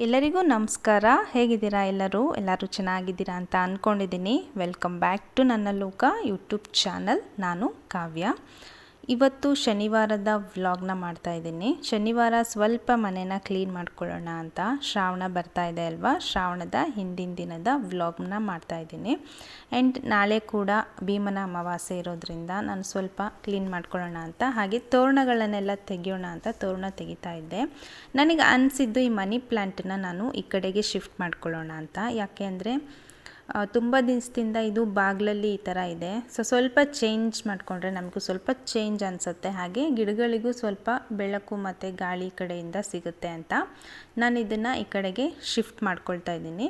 ಎಲ್ಲರಿಗೂ ನಮಸ್ಕಾರ. ಹೇಗಿದ್ದೀರಾ? ಎಲ್ಲರೂ ಚೆನ್ನಾಗಿದ್ದೀರಾ ಅಂತ ಅಂದ್ಕೊಂಡಿದ್ದೀನಿ. ವೆಲ್ಕಮ್ ಬ್ಯಾಕ್ ಟು ನನ್ನ ಲೋಕ ಯೂಟ್ಯೂಬ್ ಚಾನಲ್. ನಾನು ಕಾವ್ಯ. ಇವತ್ತು ಶನಿವಾರದ ವ್ಲಾಗ್ನ ಮಾಡ್ತಾಯಿದ್ದೀನಿ. ಶನಿವಾರ ಸ್ವಲ್ಪ ಮನೇನ ಕ್ಲೀನ್ ಮಾಡ್ಕೊಳ್ಳೋಣ ಅಂತ. ಶ್ರಾವಣ ಬರ್ತಾ ಇದೆ ಅಲ್ವಾ? ಶ್ರಾವಣದ ಹಿಂದಿನ ದಿನದ ವ್ಲಾಗ್ನ ಮಾಡ್ತಾಯಿದ್ದೀನಿ. ಆ್ಯಂಡ್ ನಾಳೆ ಕೂಡ ಭೀಮನ ಅಮಾವಾಸ್ಯೆ ಇರೋದ್ರಿಂದ ನಾನು ಸ್ವಲ್ಪ ಕ್ಲೀನ್ ಮಾಡ್ಕೊಳ್ಳೋಣ ಅಂತ, ಹಾಗೆ ತೋರಣಗಳನ್ನೆಲ್ಲ ತೆಗೆಯೋಣ ಅಂತ ತೋರಣ ತೆಗಿತಾ ಇದ್ದೆ. ನನಗೆ ಅನಿಸಿದ್ದು ಈ ಮನಿ ಪ್ಲ್ಯಾಂಟನ್ನು ನಾನು ಈ ಕಡೆಗೆ ಶಿಫ್ಟ್ ಮಾಡ್ಕೊಳ್ಳೋಣ ಅಂತ. ಯಾಕೆ ಅಂದರೆ ತುಂಬ ದಿವಸದಿಂದ ಇದು ಬಾಗಿಲಲ್ಲಿ ಈ ಥರ ಇದೆ. ಸ್ವಲ್ಪ ಚೇಂಜ್ ಮಾಡಿಕೊಂಡ್ರೆ ನಮಗೂ ಸ್ವಲ್ಪ ಚೇಂಜ್ ಅನಿಸುತ್ತೆ, ಹಾಗೆ ಗಿಡಗಳಿಗೂ ಸ್ವಲ್ಪ ಬೆಳಕು ಮತ್ತು ಗಾಳಿ ಕಡೆಯಿಂದ ಸಿಗುತ್ತೆ ಅಂತ ನಾನು ಇದನ್ನು ಈ ಕಡೆಗೆ ಶಿಫ್ಟ್ ಮಾಡ್ಕೊಳ್ತಾ ಇದ್ದೀನಿ.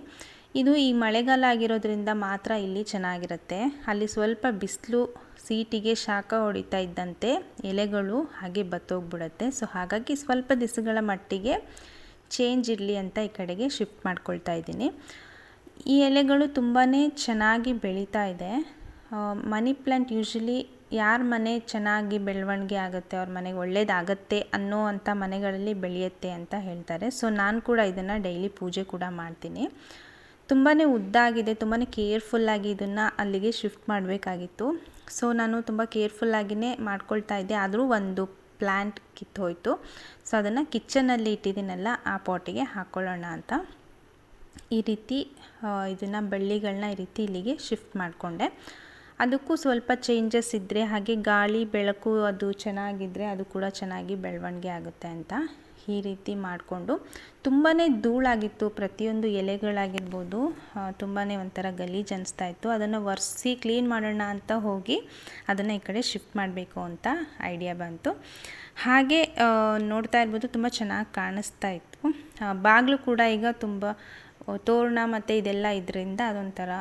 ಇದು ಈ ಮಳೆಗಾಲ ಆಗಿರೋದ್ರಿಂದ ಮಾತ್ರ ಇಲ್ಲಿ ಚೆನ್ನಾಗಿರುತ್ತೆ. ಅಲ್ಲಿ ಸ್ವಲ್ಪ ಬಿಸಿಲು ಸೀಟಿಗೆ ಶಾಖ ಹೊಡಿತಾ ಇದ್ದಂತೆ ಎಲೆಗಳು ಹಾಗೆ ಬತ್ತೋಗ್ಬಿಡುತ್ತೆ. ಹಾಗಾಗಿ ಸ್ವಲ್ಪ ದಿವಸಗಳ ಮಟ್ಟಿಗೆ ಚೇಂಜ್ ಇರಲಿ ಅಂತ ಈ ಕಡೆಗೆ ಶಿಫ್ಟ್ ಮಾಡ್ಕೊಳ್ತಾ ಇದ್ದೀನಿ. ಈ ಎಲೆಗಳು ತುಂಬಾ ಚೆನ್ನಾಗಿ ಬೆಳೀತಾ ಇದೆ. ಮನಿ ಪ್ಲ್ಯಾಂಟ್ ಯೂಶ್ವಲಿ ಯಾರ ಮನೆ ಚೆನ್ನಾಗಿ ಬೆಳವಣಿಗೆ ಆಗುತ್ತೆ, ಅವ್ರ ಮನೆಗೆ ಒಳ್ಳೇದಾಗತ್ತೆ ಅನ್ನೋ ಅಂಥ ಮನೆಗಳಲ್ಲಿ ಬೆಳೆಯುತ್ತೆ ಅಂತ ಹೇಳ್ತಾರೆ. ನಾನು ಕೂಡ ಇದನ್ನು ಡೈಲಿ ಪೂಜೆ ಕೂಡ ಮಾಡ್ತೀನಿ. ತುಂಬಾ ಉದ್ದಾಗಿದೆ, ತುಂಬಾ ಕೇರ್ಫುಲ್ಲಾಗಿ ಇದನ್ನು ಅಲ್ಲಿಗೆ ಶಿಫ್ಟ್ ಮಾಡಬೇಕಾಗಿತ್ತು. ನಾನು ತುಂಬ ಕೇರ್ಫುಲ್ಲಾಗಿಯೇ ಮಾಡ್ಕೊಳ್ತಾ ಇದ್ದೆ. ಆದರೂ ಒಂದು ಪ್ಲ್ಯಾಂಟ್ ಕಿತ್ತೋಯ್ತು. ಅದನ್ನು ಕಿಚನಲ್ಲಿ ಇಟ್ಟಿದ್ದೀನಲ್ಲ, ಆ ಪಾಟಿಗೆ ಹಾಕ್ಕೊಳ್ಳೋಣ ಅಂತ ಈ ರೀತಿ ಇದನ್ನು ಬಳ್ಳಿಗಳನ್ನ ಈ ರೀತಿ ಇಲ್ಲಿಗೆ ಶಿಫ್ಟ್ ಮಾಡಿಕೊಂಡೆ. ಅದಕ್ಕೂ ಸ್ವಲ್ಪ ಚೇಂಜಸ್ ಇದ್ದರೆ, ಹಾಗೆ ಗಾಳಿ ಬೆಳಕು ಅದು ಚೆನ್ನಾಗಿದ್ದರೆ ಅದು ಕೂಡ ಚೆನ್ನಾಗಿ ಬೆಳವಣಿಗೆ ಆಗುತ್ತೆ ಅಂತ ಈ ರೀತಿ ಮಾಡಿಕೊಂಡು. ತುಂಬಾ ಧೂಳಾಗಿತ್ತು, ಪ್ರತಿಯೊಂದು ಎಲೆಗಳಾಗಿರ್ಬೋದು ತುಂಬಾ ಒಂಥರ ಗಲೀಜು ಅನಿಸ್ತಾ ಇತ್ತು. ಅದನ್ನು ಒರೆಸಿ ಕ್ಲೀನ್ ಮಾಡೋಣ ಅಂತ ಹೋಗಿ ಅದನ್ನು ಈ ಕಡೆ ಶಿಫ್ಟ್ ಮಾಡಬೇಕು ಅಂತ ಐಡಿಯಾ ಬಂತು. ಹಾಗೆ ನೋಡ್ತಾ ಇರ್ಬೋದು, ತುಂಬ ಚೆನ್ನಾಗಿ ಕಾಣಿಸ್ತಾ ಇತ್ತು. ಬಾಗಿಲು ಕೂಡ ಈಗ ತುಂಬ ತೋರಣ ಮತ್ತು ಇದೆಲ್ಲ ಇದರಿಂದ ಅದೊಂಥರ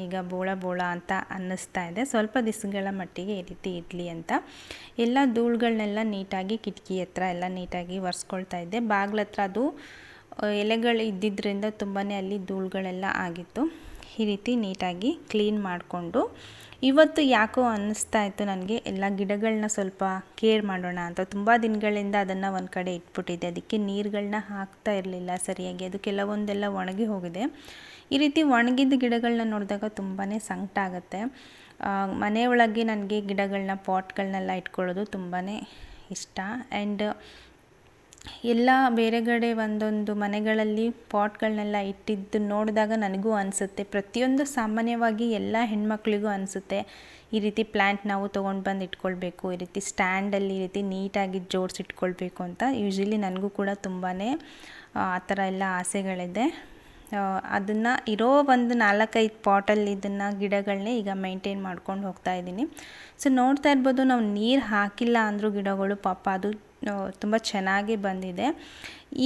ಈಗ ಬೋಳ ಅಂತ ಅನ್ನಿಸ್ತಾ ಇದೆ. ಸ್ವಲ್ಪ ದಿವಸಗಳ ಮಟ್ಟಿಗೆ ಈ ರೀತಿ ಇರಲಿ ಅಂತ ಎಲ್ಲ ಧೂಳುಗಳನ್ನೆಲ್ಲ ನೀಟಾಗಿ ಕಿಟಕಿ ಹತ್ರ ಎಲ್ಲ ನೀಟಾಗಿ ಒರೆಸ್ಕೊಳ್ತಾ ಇದ್ದೆ. ಬಾಗಿಲ ಹತ್ರ ಅದು ಎಲೆಗಳು ಇದ್ದಿದ್ದರಿಂದ ತುಂಬಾ ಅಲ್ಲಿ ಧೂಳುಗಳೆಲ್ಲ ಆಗಿತ್ತು. ಈ ರೀತಿ ನೀಟಾಗಿ ಕ್ಲೀನ್ ಮಾಡಿಕೊಂಡು ಇವತ್ತು ಯಾಕೋ ಅನ್ನಿಸ್ತಾ ಇತ್ತು ನನಗೆ ಎಲ್ಲ ಗಿಡಗಳನ್ನ ಸ್ವಲ್ಪ ಕೇರ್ ಮಾಡೋಣ ಅಂತ. ತುಂಬ ದಿನಗಳಿಂದ ಅದನ್ನು ಒಂದು ಕಡೆ ಇಟ್ಬಿಟ್ಟಿದ್ದೆ, ಅದಕ್ಕೆ ನೀರುಗಳನ್ನ ಹಾಕ್ತಾ ಇರಲಿಲ್ಲ ಸರಿಯಾಗಿ. ಅದು ಕೆಲವೊಂದೆಲ್ಲ ಒಣಗಿ ಹೋಗಿದೆ. ಈ ರೀತಿ ಒಣಗಿದ ಗಿಡಗಳನ್ನ ನೋಡಿದಾಗ ತುಂಬಾ ಸಂಕಟ ಆಗುತ್ತೆ. ಮನೆಯೊಳಗೆ ನನಗೆ ಗಿಡಗಳನ್ನ ಪಾಟ್ಗಳನ್ನೆಲ್ಲ ಇಟ್ಕೊಳ್ಳೋದು ತುಂಬಾ ಇಷ್ಟ. ಆ್ಯಂಡ್ ಎಲ್ಲ ಬೇರೆ ಕಡೆ ಒಂದೊಂದು ಮನೆಗಳಲ್ಲಿ ಪಾಟ್ಗಳನ್ನೆಲ್ಲ ಇಟ್ಟಿದ್ದು ನೋಡಿದಾಗ ನನಗೂ ಅನಿಸುತ್ತೆ, ಪ್ರತಿಯೊಂದು ಸಾಮಾನ್ಯವಾಗಿ ಎಲ್ಲ ಹೆಣ್ಮಕ್ಳಿಗೂ ಅನಿಸುತ್ತೆ, ಈ ರೀತಿ ಪ್ಲ್ಯಾಂಟ್ ನಾವು ತೊಗೊಂಡು ಬಂದು ಇಟ್ಕೊಳ್ಬೇಕು, ಈ ರೀತಿ ಸ್ಟ್ಯಾಂಡಲ್ಲಿ ಈ ರೀತಿ ನೀಟಾಗಿ ಜೋಡಿಸಿಟ್ಕೊಳ್ಬೇಕು ಅಂತ. ಯೂಶ್ವಲಿ ನನಗೂ ಕೂಡ ತುಂಬಾ ಆ ಥರ ಎಲ್ಲ ಆಸೆಗಳಿದೆ. ಅದನ್ನು ಇರೋ ಒಂದು 4-5 ಪಾಟಲ್ಲಿ ಇದನ್ನು ಗಿಡಗಳನ್ನೇ ಈಗ ಮೇಂಟೈನ್ ಮಾಡ್ಕೊಂಡು ಹೋಗ್ತಾ ಇದ್ದೀನಿ. ನೋಡ್ತಾ ಇರ್ಬೋದು, ನಾವು ನೀರು ಹಾಕಿಲ್ಲ ಅಂದರೂ ಗಿಡಗಳು ಪಾಪ ಅದು ತುಂಬ ಚೆನ್ನಾಗಿ ಬಂದಿದೆ.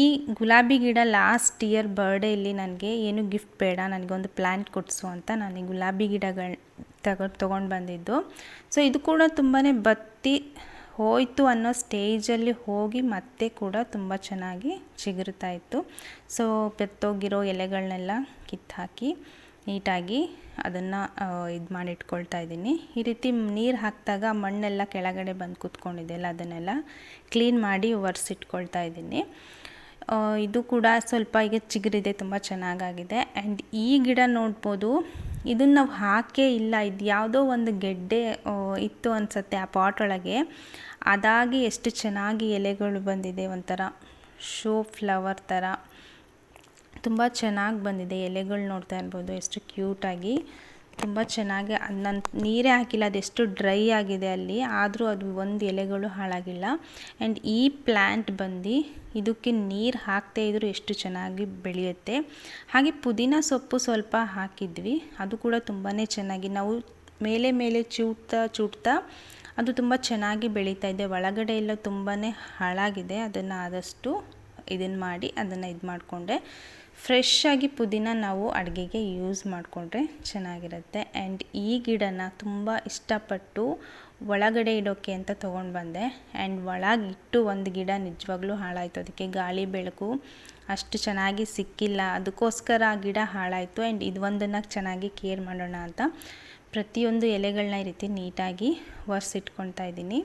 ಈ ಗುಲಾಬಿ ಗಿಡ ಲಾಸ್ಟ್ ಇಯರ್ ಬರ್ಡೇಲಿ ನನಗೆ ಏನು ಗಿಫ್ಟ್ ಬೇಡ, ನನಗೊಂದು ಪ್ಲ್ಯಾಂಟ್ ಕೊಡಿಸು ಅಂತ ನಾನು ಈ ಗುಲಾಬಿ ಗಿಡಗಳು ತೊಗೊಂಡು ಬಂದಿದ್ದು. ಇದು ಕೂಡ ತುಂಬಾ ಬತ್ತಿ ಹೋಯಿತು ಅನ್ನೋ ಸ್ಟೇಜಲ್ಲಿ ಹೋಗಿ ಮತ್ತೆ ಕೂಡ ತುಂಬ ಚೆನ್ನಾಗಿ ಚಿಗುರ್ತಾ ಇತ್ತು. ಬೆತ್ತೋಗಿರೋ ಎಲೆಗಳನ್ನೆಲ್ಲ ಕಿತ್ತು ಹಾಕಿ ನೀಟಾಗಿ ಅದನ್ನು ಇದು ಮಾಡಿ ಇಟ್ಕೊಳ್ತಾ ಇದ್ದೀನಿ. ಈ ರೀತಿ ನೀರು ಹಾಕಿದಾಗ ಮಣ್ಣೆಲ್ಲ ಕೆಳಗಡೆ ಬಂದು ಕೂತ್ಕೊಂಡಿದೆಯಲ್ಲ, ಅದನ್ನೆಲ್ಲ ಕ್ಲೀನ್ ಮಾಡಿ ಒರೆಸಿಟ್ಕೊಳ್ತಾ ಇದ್ದೀನಿ. ಇದು ಕೂಡ ಸ್ವಲ್ಪ ಈಗ ಚಿಗುರಿದೆ, ತುಂಬ ಚೆನ್ನಾಗಾಗಿದೆ. ಆ್ಯಂಡ್ ಈ ಗಿಡ ನೋಡ್ಬೋದು, ಇದನ್ನು ನಾವು ಹಾಕೇ ಇಲ್ಲ, ಇದು ಯಾವುದೋ ಒಂದು ಗೆಡ್ಡೆ ಇತ್ತು ಅನಿಸುತ್ತೆ ಆ ಪಾಟ್ ಒಳಗೆ. ಅದಾಗಿ ಎಷ್ಟು ಚೆನ್ನಾಗಿ ಎಲೆಗಳು ಬಂದಿದೆ, ಒಂಥರ ಶೋ ಫ್ಲವರ್ ಥರ ತುಂಬ ಚೆನ್ನಾಗಿ ಬಂದಿದೆ. ಎಲೆಗಳು ನೋಡ್ತಾ ಇರ್ಬೋದು ಎಷ್ಟು ಕ್ಯೂಟಾಗಿ, ತುಂಬ ಚೆನ್ನಾಗಿ. ನಾನು ನೀರೇ ಹಾಕಿಲ್ಲ, ಅದೆಷ್ಟು ಡ್ರೈ ಆಗಿದೆ ಅಲ್ಲಿ, ಆದರೂ ಅದು ಒಂದು ಎಲೆಗಳು ಹಾಳಾಗಿಲ್ಲ. ಆ್ಯಂಡ್ ಈ ಪ್ಲ್ಯಾಂಟ್ ಬಂದು ಇದಕ್ಕೆ ನೀರು ಹಾಕ್ತಾ ಇದ್ದರೂ ಎಷ್ಟು ಚೆನ್ನಾಗಿ ಬೆಳೆಯುತ್ತೆ. ಹಾಗೆ ಪುದೀನ ಸೊಪ್ಪು ಸ್ವಲ್ಪ ಹಾಕಿದ್ವಿ, ಅದು ಕೂಡ ತುಂಬಾ ಚೆನ್ನಾಗಿ ನಾವು ಮೇಲೆ ಚೂಟ್ತಾ ಅದು ತುಂಬ ಚೆನ್ನಾಗಿ ಬೆಳೀತಾ ಇದೆ. ಒಳಗಡೆ ಎಲ್ಲ ತುಂಬಾ ಹಾಳಾಗಿದೆ, ಅದನ್ನು ಆದಷ್ಟು ಇದನ್ನು ಮಾಡಿ ಅದನ್ನು ಇದು ಮಾಡಿಕೊಂಡೆ. ಫ್ರೆಶ್ಶಾಗಿ ಪುದೀನ ನಾವು ಅಡುಗೆಗೆ ಯೂಸ್ ಮಾಡಿಕೊಂಡ್ರೆ ಚೆನ್ನಾಗಿರುತ್ತೆ. ಆ್ಯಂಡ್ ಈ ಗಿಡನ ತುಂಬ ಇಷ್ಟಪಟ್ಟು ಒಳಗಡೆ ಇಡೋಕ್ಕೆ ಅಂತ ತೊಗೊಂಡು ಬಂದೆ. ಆ್ಯಂಡ್ ಒಳಗಿಟ್ಟು ಒಂದು ಗಿಡ ನಿಜವಾಗ್ಲೂ ಹಾಳಾಯಿತು. ಅದಕ್ಕೆ ಗಾಳಿ ಬೆಳಕು ಅಷ್ಟು ಚೆನ್ನಾಗಿ ಸಿಕ್ಕಿಲ್ಲ, ಅದಕ್ಕೋಸ್ಕರ ಆ ಗಿಡ ಹಾಳಾಯಿತು. ಆ್ಯಂಡ್ ಇದು ಒಂದನ್ನು ಚೆನ್ನಾಗಿ ಕೇರ್ ಮಾಡೋಣ ಅಂತ ಪ್ರತಿಯೊಂದು ಎಲೆಗಳನ್ನ ಈ ರೀತಿ ನೀಟಾಗಿ ಒರೆಸಿಟ್ಕೊಳ್ತಾ ಇದ್ದೀನಿ.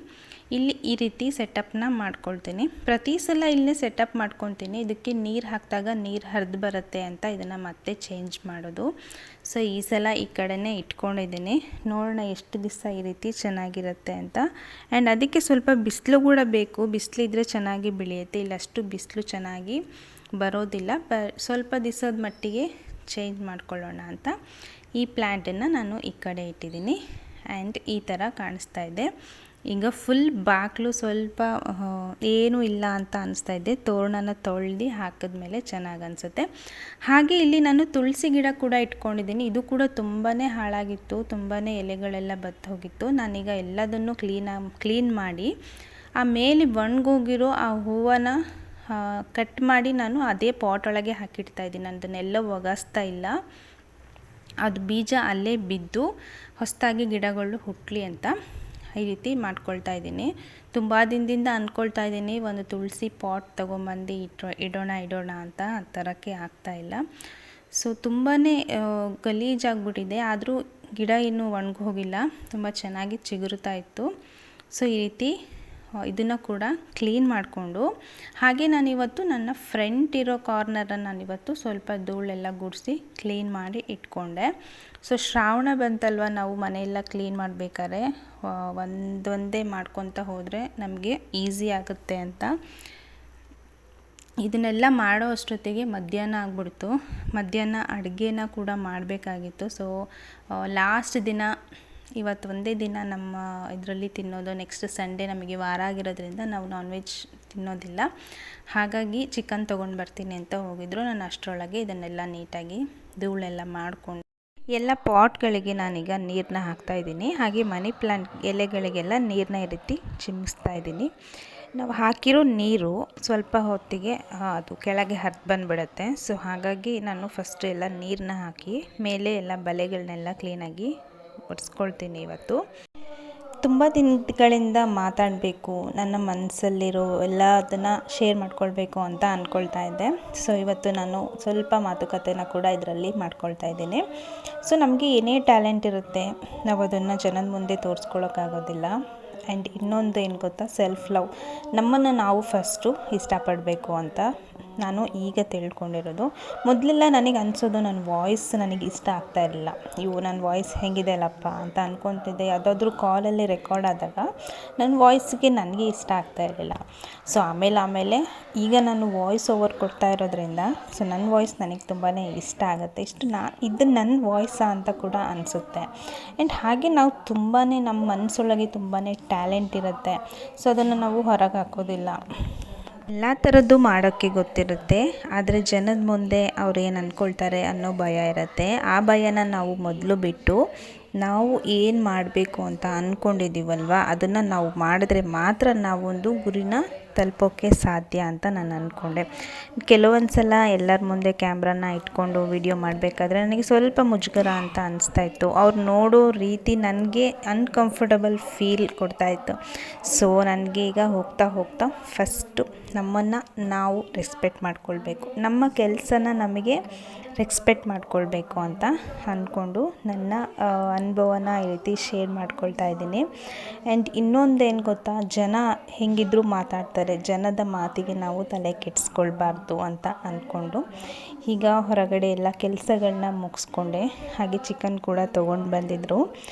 ಇಲ್ಲಿ ಈ ರೀತಿ ಸೆಟಪ್ನ ಮಾಡ್ಕೊಳ್ತೀನಿ. ಪ್ರತಿ ಸಲ ಇಲ್ಲೇ ಸೆಟಪ್ ಮಾಡ್ಕೊತೀನಿ. ಇದಕ್ಕೆ ನೀರು ಹಾಕಿದಾಗ ನೀರು ಹರಿದು ಬರುತ್ತೆ ಅಂತ ಇದನ್ನು ಮತ್ತೆ ಚೇಂಜ್ ಮಾಡೋದು. ಸೊ ಈ ಸಲ ಈ ಕಡೆನೇ ಇಟ್ಕೊಂಡಿದ್ದೀನಿ. ನೋಡೋಣ ಎಷ್ಟು ದಿವಸ ಈ ರೀತಿ ಚೆನ್ನಾಗಿರುತ್ತೆ ಅಂತ. ಆ್ಯಂಡ್ ಅದಕ್ಕೆ ಸ್ವಲ್ಪ ಬಿಸಿಲು ಕೂಡ ಬೇಕು. ಬಿಸಿಲಿದ್ರೆ ಚೆನ್ನಾಗಿ ಬೆಳೆಯುತ್ತೆ. ಇಲ್ಲ ಅಷ್ಟು ಬಿಸಿಲು ಚೆನ್ನಾಗಿ ಬರೋದಿಲ್ಲ. ಸ್ವಲ್ಪ ದಿವಸದ ಮಟ್ಟಿಗೆ ಚೇಂಜ್ ಮಾಡ್ಕೊಳ್ಳೋಣ ಅಂತ ಈ ಪ್ಲ್ಯಾಂಟನ್ನು ನಾನು ಈ ಕಡೆ ಇಟ್ಟಿದ್ದೀನಿ. ಆ್ಯಂಡ್ ಈ ಥರ ಕಾಣಿಸ್ತಾ ಇದೆ. ಈಗ ಫುಲ್ ಬಾಗಿಲು ಸ್ವಲ್ಪ ಏನೂ ಇಲ್ಲ ಅಂತ ಅನಿಸ್ತಾ ಇದೆ. ತೋರಣನ ತೊಳೆದು ಹಾಕಿದ್ಮೇಲೆ ಚೆನ್ನಾಗಿ ಅನಿಸುತ್ತೆ. ಹಾಗೆ ಇಲ್ಲಿ ನಾನು ತುಳಸಿ ಗಿಡ ಕೂಡ ಇಟ್ಕೊಂಡಿದ್ದೀನಿ. ಇದು ಕೂಡ ತುಂಬಾ ಹಾಳಾಗಿತ್ತು. ತುಂಬಾ ಎಲೆಗಳೆಲ್ಲ ಬತ್ತು ಹೋಗಿತ್ತು. ನಾನೀಗ ಎಲ್ಲದನ್ನು ಕ್ಲೀನ್ ಮಾಡಿ ಆ ಮೇಲೆ ಒಣಗೋಗಿರೋ ಆ ಹೂವನ್ನು ಕಟ್ ಮಾಡಿ ನಾನು ಅದೇ ಪಾಟ್ ಒಳಗೆ ಹಾಕಿಡ್ತಾಯಿದ್ದೀನಿ. ಅದನ್ನೆಲ್ಲ ಒಗೆಸ್ತಾ ಇಲ್ಲ. ಅದು ಬೀಜ ಅಲ್ಲೇ ಬಿದ್ದು ಹೊಸದಾಗಿ ಗಿಡಗಳು ಹುಟ್ಟಲಿ ಅಂತ ಈ ರೀತಿ ಮಾಡ್ಕೊಳ್ತಾ ಇದ್ದೀನಿ. ತುಂಬ ದಿನದಿಂದ ಅಂದ್ಕೊಳ್ತಾ ಇದ್ದೀನಿ ಒಂದು ತುಳಸಿ ಪಾಟ್ ತೊಗೊಂಬಂದು ಇಡೋಣ ಅಂತ. ಆ ಥರಕ್ಕೆ ಆಗ್ತಾಯಿಲ್ಲ. ಸೊ ತುಂಬಾ ಗಲೀಜಾಗ್ಬಿಟ್ಟಿದೆ. ಆದರೂ ಗಿಡ ಇನ್ನೂ ಒಣಗೋಗಿಲ್ಲ. ತುಂಬ ಚೆನ್ನಾಗಿ ಚಿಗುರುತ್ತಾ ಇತ್ತು. ಸೊ ಈ ರೀತಿ ಇದನ್ನು ಕೂಡ ಕ್ಲೀನ್ ಮಾಡಿಕೊಂಡು ಹಾಗೆ ನಾನಿವತ್ತು ನನ್ನ ಫ್ರಂಟ್ ಇರೋ ಕಾರ್ನರನ್ನು ನಾನಿವತ್ತು ಸ್ವಲ್ಪ ಧೂಳೆಲ್ಲ ಗುಡಿಸಿ ಕ್ಲೀನ್ ಮಾಡಿ ಇಟ್ಕೊಂಡೆ. ಸೊ ಶ್ರಾವಣ ಬಂತಲ್ವ, ನಾವು ಮನೆಯೆಲ್ಲ ಕ್ಲೀನ್ ಮಾಡಬೇಕಾದ್ರೆ ಒಂದೊಂದೇ ಮಾಡ್ಕೊತ ಹೋದರೆ ನಮಗೆ ಈಸಿ ಆಗುತ್ತೆ ಅಂತ ಇದನ್ನೆಲ್ಲ ಮಾಡೋ ಅಷ್ಟೊತ್ತಿಗೆ ಮಧ್ಯಾಹ್ನ ಆಗ್ಬಿಡ್ತು. ಮಧ್ಯಾಹ್ನ ಅಡುಗೆನ ಕೂಡ ಮಾಡಬೇಕಾಗಿತ್ತು. ಸೊ ಲಾಸ್ಟ್ ದಿನ ಇವತ್ತು ಒಂದೇ ದಿನ ನಮ್ಮ ಇದರಲ್ಲಿ ತಿನ್ನೋದು. ನೆಕ್ಸ್ಟ್ ಸಂಡೇ ನಮಗೆ ವಾರ ಆಗಿರೋದ್ರಿಂದ ನಾವು ನಾನ್ ವೆಜ್ ತಿನ್ನೋದಿಲ್ಲ. ಹಾಗಾಗಿ ಚಿಕನ್ ತೊಗೊಂಡು ಬರ್ತೀನಿ ಅಂತ ಹೋಗಿದ್ರು. ನಾನು ಅಷ್ಟರೊಳಗೆ ಇದನ್ನೆಲ್ಲ ನೀಟಾಗಿ ಧೂಳೆಲ್ಲ ಮಾಡಿಕೊಂಡು ಎಲ್ಲ ಪಾಟ್ಗಳಿಗೆ ನಾನೀಗ ನೀರನ್ನ ಹಾಕ್ತಾಯಿದ್ದೀನಿ. ಹಾಗೆ ಮನಿ ಪ್ಲ್ಯಾಂಟ್ ಎಲೆಗಳಿಗೆಲ್ಲ ನೀರನ್ನ ಈ ರೀತಿ ಚಿಮ್ಮಿಸ್ತಾ ಇದ್ದೀನಿ. ನಾವು ಹಾಕಿರೋ ನೀರು ಸ್ವಲ್ಪ ಹೊತ್ತಿಗೆ ಅದು ಕೆಳಗೆ ಹರಿದು ಬಂದುಬಿಡುತ್ತೆ. ಸೊ ಹಾಗಾಗಿ ನಾನು ಫಸ್ಟ್ ಎಲ್ಲ ನೀರನ್ನ ಹಾಕಿ ಮೇಲೆ ಎಲ್ಲ ಬಲೆಗಳನ್ನೆಲ್ಲ ಕ್ಲೀನಾಗಿ ಒರೆಸ್ಕೊಳ್ತೀನಿ. ಇವತ್ತು ತುಂಬ ದಿನಗಳಿಂದ ಮಾತಾಡಬೇಕು, ನನ್ನ ಮನಸ್ಸಲ್ಲಿರೋ ಎಲ್ಲ ಅದನ್ನು ಶೇರ್ ಮಾಡ್ಕೊಳ್ಬೇಕು ಅಂತ ಅಂದ್ಕೊಳ್ತಾ ಇದ್ದೆ. ಸೊ ಇವತ್ತು ನಾನು ಸ್ವಲ್ಪ ಮಾತುಕತೆನ ಕೂಡ ಇದರಲ್ಲಿ ಮಾಡ್ಕೊಳ್ತಾ ಇದ್ದೀನಿ. ಸೊ ನಮಗೆ ಏನೇ ಟ್ಯಾಲೆಂಟ್ ಇರುತ್ತೆ, ನಾವು ಅದನ್ನು ಜನದ ಮುಂದೆ ತೋರಿಸ್ಕೊಳ್ಳೋಕ್ಕಾಗೋದಿಲ್ಲ. ಆ್ಯಂಡ್ ಇನ್ನೊಂದು ಏನು ಗೊತ್ತಾ, ಸೆಲ್ಫ್ ಲವ್. ನಮ್ಮನ್ನು ನಾವು ಫಸ್ಟು ಇಷ್ಟಪಡಬೇಕು ಅಂತ ನಾನು ಈಗ ತಿಳ್ಕೊಂಡಿರೋದು. ಮೊದಲೆಲ್ಲ ನನಗೆ ಅನಿಸೋದು ನನ್ನ ವಾಯ್ಸ್ ನನಗೆ ಇಷ್ಟ ಆಗ್ತಾ ಇರಲಿಲ್ಲ. ನನ್ನ ವಾಯ್ಸ್ ಹೆಂಗಿದೆ ಅಲ್ಲಪ್ಪ ಅಂತ ಅಂದ್ಕೊತಿದ್ದೆ. ಯಾವುದಾದ್ರೂ ಕಾಲಲ್ಲಿ ರೆಕಾರ್ಡ್ ಆದಾಗ ನನ್ನ ವಾಯ್ಸ್ಗೆ ನನಗೆ ಇಷ್ಟ ಆಗ್ತಾ ಇರಲಿಲ್ಲ. ಸೊ ಆಮೇಲೆ ಈಗ ನಾನು ವಾಯ್ಸ್ ಓವರ್ ಕೊಡ್ತಾ ಇರೋದ್ರಿಂದ ಸೊ ನನ್ನ ವಾಯ್ಸ್ ನನಗೆ ತುಂಬಾ ಇಷ್ಟ ಆಗುತ್ತೆ. ಇದು ನನ್ನ ವಾಯ್ಸಾ ಅಂತ ಕೂಡ ಅನಿಸುತ್ತೆ. ಆ್ಯಂಡ್ ಹಾಗೆ ನಾವು ತುಂಬಾ ನಮ್ಮ ಮನಸ್ಸೊಳಗೆ ತುಂಬಾ ಟ್ಯಾಲೆಂಟ್ ಇರುತ್ತೆ. ಸೊ ಅದನ್ನು ನಾವು ಹೊರಗೆ ಹಾಕೋದಿಲ್ಲ. ಎಲ್ಲ ಥರದ್ದು ಮಾಡೋಕ್ಕೆ ಗೊತ್ತಿರುತ್ತೆ. ಆದರೆ ಜನದ ಮುಂದೆ ಅವ್ರು ಏನು ಅಂದ್ಕೊಳ್ತಾರೆ ಅನ್ನೋ ಭಯ ಇರುತ್ತೆ. ಆ ಭಯನ ನಾವು ಮೊದಲು ಬಿಟ್ಟು ನಾವು ಏನು ಮಾಡಬೇಕು ಅಂತ ಅಂದ್ಕೊಂಡಿದ್ದೀವಲ್ವ, ಅದನ್ನು ನಾವು ಮಾಡಿದ್ರೆ ಮಾತ್ರ ನಾವೊಂದು ಗುರಿನ ತಲುಪೋಕ್ಕೆ ಸಾಧ್ಯ ಅಂತ ನಾನು ಅಂದ್ಕೊಂಡೆ. ಕೆಲವೊಂದು ಸಲ ಎಲ್ಲರ ಮುಂದೆ ಕ್ಯಾಮ್ರಾನ ಇಟ್ಕೊಂಡು ವಿಡಿಯೋ ಮಾಡಬೇಕಾದ್ರೆ ನನಗೆ ಸ್ವಲ್ಪ ಮುಜುಗರ ಅಂತ ಅನಿಸ್ತಾಯಿತ್ತು. ಅವ್ರು ನೋಡೋ ರೀತಿ ನನಗೆ ಅನ್ಕಂಫರ್ಟಬಲ್ ಫೀಲ್ ಕೊಡ್ತಾಯಿತ್ತು. ಸೊ ನನಗೆ ಈಗ ಹೋಗ್ತಾ ಫಸ್ಟು ನಮ್ಮನ್ನು ನಾವು ರೆಸ್ಪೆಕ್ಟ್ ಮಾಡ್ಕೊಳ್ಬೇಕು, ನಮ್ಮ ಕೆಲಸನ ನಮಗೆ ರೆಸ್ಪೆಕ್ಟ್ ಮಾಡ್ಕೊಳ್ಬೇಕು ಅಂತ ಅಂದ್ಕೊಂಡು ನನ್ನ ಅನುಭವನ ಈ ರೀತಿ ಶೇರ್ ಮಾಡ್ಕೊಳ್ತಾ ಇದ್ದೀನಿ. ಆ್ಯಂಡ್ ಇನ್ನೊಂದೇನು ಗೊತ್ತಾ, ಜನ ಹೆಂಗಿದ್ರೂ ಮಾತಾಡ್ತಾರೆ, ಜನದ ಮಾತಿಗೆ ನಾವು ತಲೆ ಕೆಡಿಸ್ಕೊಳ್ಬಾರ್ದು ಅಂತ ಅಂದ್ಕೊಂಡು ಈಗ ಹೊರಗಡೆ ಎಲ್ಲ ಕೆಲಸಗಳನ್ನ ಮುಗಿಸ್ಕೊಂಡೆ. ಹಾಗೆ ಚಿಕನ್ ಕೂಡ ತೊಗೊಂಡು ಬಂದಿದ್ದರು.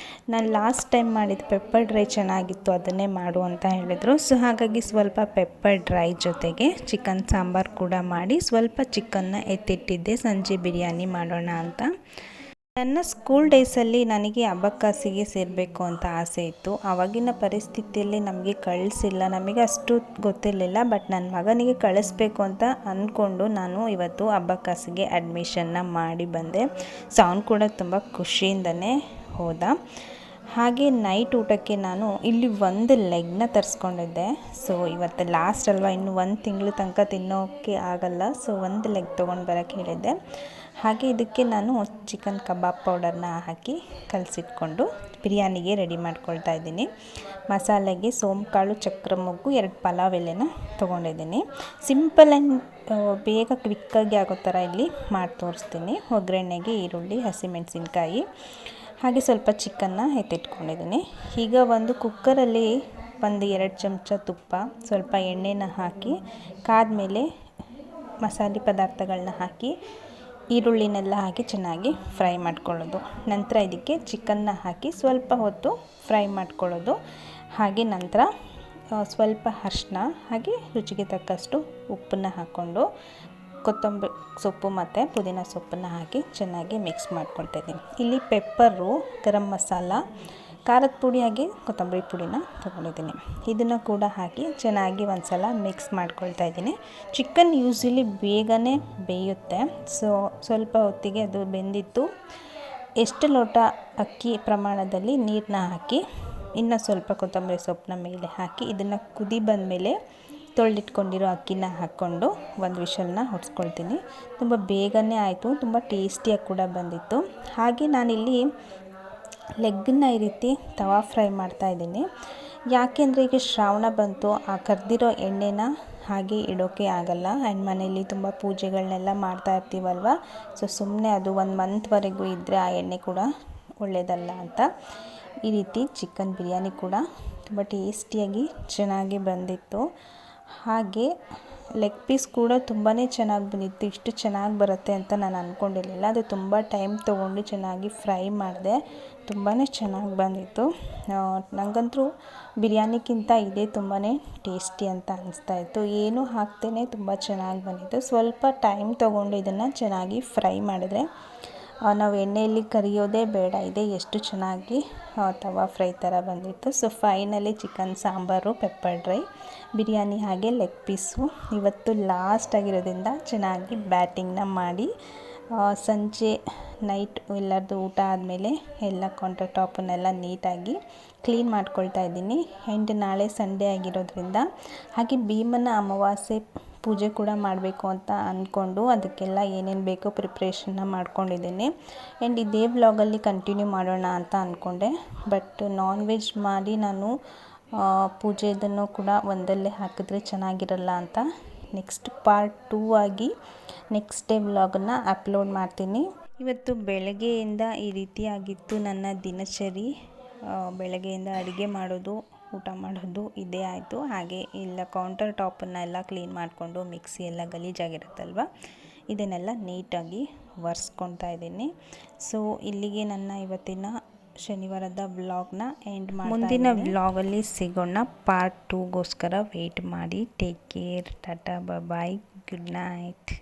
ನಾನು ಲಾಸ್ಟ್ ಟೈಮ್ ಮಾಡಿದ ಪೆಪ್ಪರ್ ಡ್ರೈ ಚೆನ್ನಾಗಿತ್ತು, ಅದನ್ನೇ ಮಾಡು ಅಂತ ಹೇಳಿದರು. ಸೊ ಹಾಗಾಗಿ ಸ್ವಲ್ಪ ಪೆಪ್ಪರ್ ಡ್ರೈ ಜೊತೆಗೆ ಚಿಕನ್ ಸಾಂಬಾರು ಕೂಡ ಮಾಡಿ ಸ್ವಲ್ಪ ಚಿಕನ್ನ ಎತ್ತಿಟ್ಟಿದ್ದೆ ಸಂಜೆ ಬಿರಿಯಾನಿ ಮಾಡೋಣ ಅಂತ. ನನ್ನ ಸ್ಕೂಲ್ ಡೇಸಲ್ಲಿ ನನಗೆ ಅಬಕ್ಕಾಸಿಗೆ ಸೇರಬೇಕು ಅಂತ ಆಸೆ ಇತ್ತು. ಆವಾಗಿನ ಪರಿಸ್ಥಿತಿಯಲ್ಲಿ ನಮಗೆ ಕಳಿಸಿಲ್ಲ, ನಮಗೆ ಅಷ್ಟು ಗೊತ್ತಿರಲಿಲ್ಲ. ಬಟ್ ನನ್ನ ಮಗನಿಗೆ ಕಳಿಸ್ಬೇಕು ಅಂತ ಅಂದ್ಕೊಂಡು ನಾನು ಇವತ್ತು ಅಬಕ್ಕಾಸಿಗೆ ಅಡ್ಮಿಷನ್ನ ಮಾಡಿ ಬಂದೆ. ಸೊ ಅವನು ಕೂಡ ತುಂಬ ಖುಷಿಯಿಂದನೇ ಹೋದ. ಹಾಗೆ ನೈಟ್ ಊಟಕ್ಕೆ ನಾನು ಇಲ್ಲಿ ಒಂದು ಲೆಗ್ನ ತರಿಸ್ಕೊಂಡಿದ್ದೆ. ಸೊ ಇವತ್ತು ಲಾಸ್ಟ್ ಅಲ್ವಾ, ಇನ್ನು 1 ತಿಂಗಳು ತನಕ ತಿನ್ನೋಕ್ಕೆ ಆಗಲ್ಲ. ಸೊ ಒಂದು ಲೆಗ್ ತೊಗೊಂಡು ಬರೋಕ್ಕೆ ಹೇಳಿದ್ದೆ. ಹಾಗೆ ಇದಕ್ಕೆ ನಾನು ಚಿಕನ್ ಕಬಾಬ್ ಪೌಡರ್ನ ಹಾಕಿ ಕಲಸಿಟ್ಕೊಂಡು ಬಿರಿಯಾನಿಗೆ ರೆಡಿ ಮಾಡ್ಕೊಳ್ತಾ ಇದ್ದೀನಿ. ಮಸಾಲೆಗೆ ಸೋಂಕಾಳು, ಚಕ್ರ ಮೊಗ್ಗು, 2 ಪಲಾವ್ ಎಲೆನ ತೊಗೊಂಡಿದ್ದೀನಿ. ಸಿಂಪಲ್ ಆ್ಯಂಡ್ ಬೇಗ ಕ್ವಿಕ್ಕಾಗಿ ಆಗೋ ಥರ ಇಲ್ಲಿ ಮಾಡಿ ತೋರಿಸ್ತೀನಿ. ಒಗ್ಗರಣೆಗೆ ಈರುಳ್ಳಿ, ಹಸಿಮೆಣಸಿನ್ಕಾಯಿ, ಹಾಗೆ ಸ್ವಲ್ಪ ಚಿಕನ್ನ ಎತ್ತಿಟ್ಕೊಂಡಿದ್ದೀನಿ. ಈಗ ಒಂದು ಕುಕ್ಕರಲ್ಲಿ ಒಂದು 2 ಚಮಚ ತುಪ್ಪ, ಸ್ವಲ್ಪ ಎಣ್ಣೆನ ಹಾಕಿ ಕಾದ್ಮೇಲೆ ಮಸಾಲೆ ಪದಾರ್ಥಗಳನ್ನ ಹಾಕಿ ಈರುಳ್ಳಿನೆಲ್ಲ ಹಾಕಿ ಚೆನ್ನಾಗಿ ಫ್ರೈ ಮಾಡ್ಕೊಳ್ಳೋದು. ನಂತರ ಇದಕ್ಕೆ ಚಿಕನ್ನ ಹಾಕಿ ಸ್ವಲ್ಪ ಹೊತ್ತು ಫ್ರೈ ಮಾಡ್ಕೊಳ್ಳೋದು. ಹಾಗೆ ನಂತರ ಸ್ವಲ್ಪ ಅರಿಶಿನ ಹಾಗೆ ರುಚಿಗೆ ತಕ್ಕಷ್ಟು ಉಪ್ಪನ್ನು ಹಾಕ್ಕೊಂಡು ಕೊತ್ತಂಬರಿ ಸೊಪ್ಪು ಮತ್ತು ಪುದೀನ ಸೊಪ್ಪನ್ನು ಹಾಕಿ ಚೆನ್ನಾಗಿ ಮಿಕ್ಸ್ ಮಾಡ್ಕೊಳ್ತಾ ಇದ್ದೀನಿ. ಇಲ್ಲಿ ಪೆಪ್ಪರು, ಗರಂ ಮಸಾಲ, ಖಾರದ ಪುಡಿ ಹಾಗೆ ಕೊತ್ತಂಬರಿ ಪುಡಿನ ತೊಗೊಂಡಿದ್ದೀನಿ. ಇದನ್ನು ಕೂಡ ಹಾಕಿ ಚೆನ್ನಾಗಿ ಒಂದು ಸಲ ಮಿಕ್ಸ್ ಮಾಡ್ಕೊಳ್ತಾ ಇದ್ದೀನಿ. ಚಿಕನ್ ಯೂಸ್ವಲಿ ಬೇಗನೆ ಬೇಯುತ್ತೆ, ಸೊ ಸ್ವಲ್ಪ ಹೊತ್ತಿಗೆ ಅದು ಬೆಂದಿತ್ತು. ಎಷ್ಟು ಲೋಟ ಅಕ್ಕಿ ಪ್ರಮಾಣದಲ್ಲಿ ನೀರನ್ನ ಹಾಕಿ ಇನ್ನು ಸ್ವಲ್ಪ ಕೊತ್ತಂಬರಿ ಸೊಪ್ಪನ್ನ ಮೇಲೆ ಹಾಕಿ ಇದನ್ನು ಕುದಿ ಬಂದಮೇಲೆ ತೊಳೆದಿಟ್ಕೊಂಡಿರೋ ಅಕ್ಕಿನ ಹಾಕ್ಕೊಂಡು ಒಂದು ವಿಷಲ್ನ ಹೊಡ್ಸ್ಕೊಳ್ತೀನಿ. ತುಂಬ ಬೇಗನೆ ಆಯಿತು, ತುಂಬ ಟೇಸ್ಟಿಯಾಗಿ ಕೂಡ ಬಂದಿತ್ತು. ಹಾಗೆ ನಾನಿಲ್ಲಿ ಲೆಗ್ಗನ್ನ ಈ ರೀತಿ ತವಾ ಫ್ರೈ ಮಾಡ್ತಾಯಿದ್ದೀನಿ. ಯಾಕೆಂದರೆ ಈಗ ಶ್ರಾವಣ ಬಂತು, ಆ ಕರೆದಿರೋ ಎಣ್ಣೆನ ಹಾಗೆ ಇಡೋಕ್ಕೆ ಆಗಲ್ಲ. ಆ್ಯಂಡ್ ಮನೇಲಿ ತುಂಬ ಪೂಜೆಗಳನ್ನೆಲ್ಲ ಮಾಡ್ತಾ ಇರ್ತೀವಲ್ವ, ಸೊ ಸುಮ್ಮನೆ ಅದು 1 ಮಂತ್ವರೆಗೂ ಇದ್ದರೆ ಆ ಎಣ್ಣೆ ಕೂಡ ಒಳ್ಳೆಯದಲ್ಲ ಅಂತ ಈ ರೀತಿ ಚಿಕನ್ ಬಿರಿಯಾನಿ ಕೂಡ ತುಂಬ ಟೇಸ್ಟಿಯಾಗಿ ಚೆನ್ನಾಗಿ ಬಂದಿತ್ತು. ಹಾಗೆ ಲೆಗ್ ಪೀಸ್ ಕೂಡ ತುಂಬಾ ಚೆನ್ನಾಗಿ ಬಂದಿತ್ತು. ಇಷ್ಟು ಚೆನ್ನಾಗಿ ಬರುತ್ತೆ ಅಂತ ನಾನು ಅಂದ್ಕೊಂಡಿರಲಿಲ್ಲ. ಅದು ತುಂಬ ಟೈಮ್ ತೊಗೊಂಡು ಚೆನ್ನಾಗಿ ಫ್ರೈ ಮಾಡಿದೆ, ತುಂಬಾ ಚೆನ್ನಾಗಿ ಬಂದಿತ್ತು. ನನಗಂತೂ ಬಿರಿಯಾನಿಗಿಂತ ಇದೇ ತುಂಬಾ ಟೇಸ್ಟಿ ಅಂತ ಅನಿಸ್ತಾಯಿತ್ತು. ಏನೂ ಹಾಕ್ತೇ ತುಂಬ ಚೆನ್ನಾಗಿ ಬಂದಿತ್ತು. ಸ್ವಲ್ಪ ಟೈಮ್ ತೊಗೊಂಡು ಇದನ್ನು ಚೆನ್ನಾಗಿ ಫ್ರೈ ಮಾಡಿದ್ರೆ ನಾವು ಎಣ್ಣೆಯಲ್ಲಿ ಕರಿಯೋದೇ ಬೇಡ. ಇದೆ ಎಷ್ಟು ಚೆನ್ನಾಗಿ ತವಾ ಫ್ರೈ ಥರ ಬಂದಿತ್ತು. So finally chicken sambar, pepper dry, biryani ಹಾಗೆ ಲೆಗ್ ಪೀಸು ಇವತ್ತು ಲಾಸ್ಟ್ ಆಗಿರೋದ್ರಿಂದ ಚೆನ್ನಾಗಿ ಬ್ಯಾಟಿಂಗ್ನ ಮಾಡಿ ಸಂಜೆ ನೈಟ್ ಎಲ್ಲರದ್ದು ಊಟ ಆದಮೇಲೆ ಎಲ್ಲ ಕೌಂಟರ್ ಟಾಪನ್ನೆಲ್ಲ ನೀಟಾಗಿ ಕ್ಲೀನ್ ಮಾಡ್ಕೊಳ್ತಾ ಇದ್ದೀನಿ. ಆ್ಯಂಡ್ ನಾಳೆ ಸಂಡೇ ಆಗಿರೋದ್ರಿಂದ ಹಾಗೆ ಭೀಮನ ಅಮಾವಾಸ್ಯೆ ಪೂಜೆ ಕೂಡ ಮಾಡಬೇಕು ಅಂತ ಅಂದ್ಕೊಂಡು ಅದಕ್ಕೆಲ್ಲ ಏನೇನು ಬೇಕೋ ಪ್ರಿಪ್ರೇಷನ್ನ ಮಾಡ್ಕೊಂಡಿದ್ದೀನಿ. ಆ್ಯಂಡ್ ಇದೇ ವ್ಲಾಗಲ್ಲಿ ಕಂಟಿನ್ಯೂ ಮಾಡೋಣ ಅಂತ ಅಂದ್ಕೊಂಡೆ, ಬಟ್ ನಾನ್ ವೆಜ್ ಮಾಡಿ ನಾನು ಪೂಜೆದನ್ನು ಕೂಡ ಒಂದಲ್ಲೇ ಹಾಕಿದ್ರೆ ಚೆನ್ನಾಗಿರಲ್ಲ ಅಂತ ನೆಕ್ಸ್ಟ್ ಪಾರ್ಟ್ 2 ಆಗಿ ನೆಕ್ಸ್ಟ್ ಡೇ ವ್ಲಾಗನ್ನು ಅಪ್ಲೋಡ್ ಮಾಡ್ತೀನಿ. ಇವತ್ತು ಬೆಳಗ್ಗೆಯಿಂದ ಈ ರೀತಿಯಾಗಿತ್ತು ನನ್ನ ದಿನಚರಿ. ಬೆಳಗ್ಗೆಯಿಂದ ಅಡುಗೆ ಮಾಡೋದು, ಊಟ ಮಾಡೋದು ಇದೇ ಆಯಿತು. ಹಾಗೆ ಇಲ್ಲ ಕೌಂಟರ್ ಟಾಪನ್ನು ಎಲ್ಲ ಕ್ಲೀನ್ ಮಾಡಿಕೊಂಡು ಮಿಕ್ಸಿ ಎಲ್ಲ ಗಲೀಜಾಗಿರುತ್ತಲ್ವ, ಇದನ್ನೆಲ್ಲ ನೀಟಾಗಿ ಒರೆಸ್ಕೊಳ್ತಾ ಇದ್ದೀನಿ. ಸೊ ಇಲ್ಲಿಗೆ ನನ್ನ ಇವತ್ತಿನ ಶನಿವಾರದ ವ್ಲಾಗ್ನ ಎಂಡ್ ಮಾಡಿ ಮುಂದಿನ ವ್ಲಾಗಲ್ಲಿ ಸಿಗೋಣ. ಪಾರ್ಟ್ 2ಗೋಸ್ಕರ ವೆಯ್ಟ್ ಮಾಡಿ. ಟೇಕ್ ಕೇರ್, ಟಾಟಾ, ಬಾಯ್, ಗುಡ್ ನೈಟ್.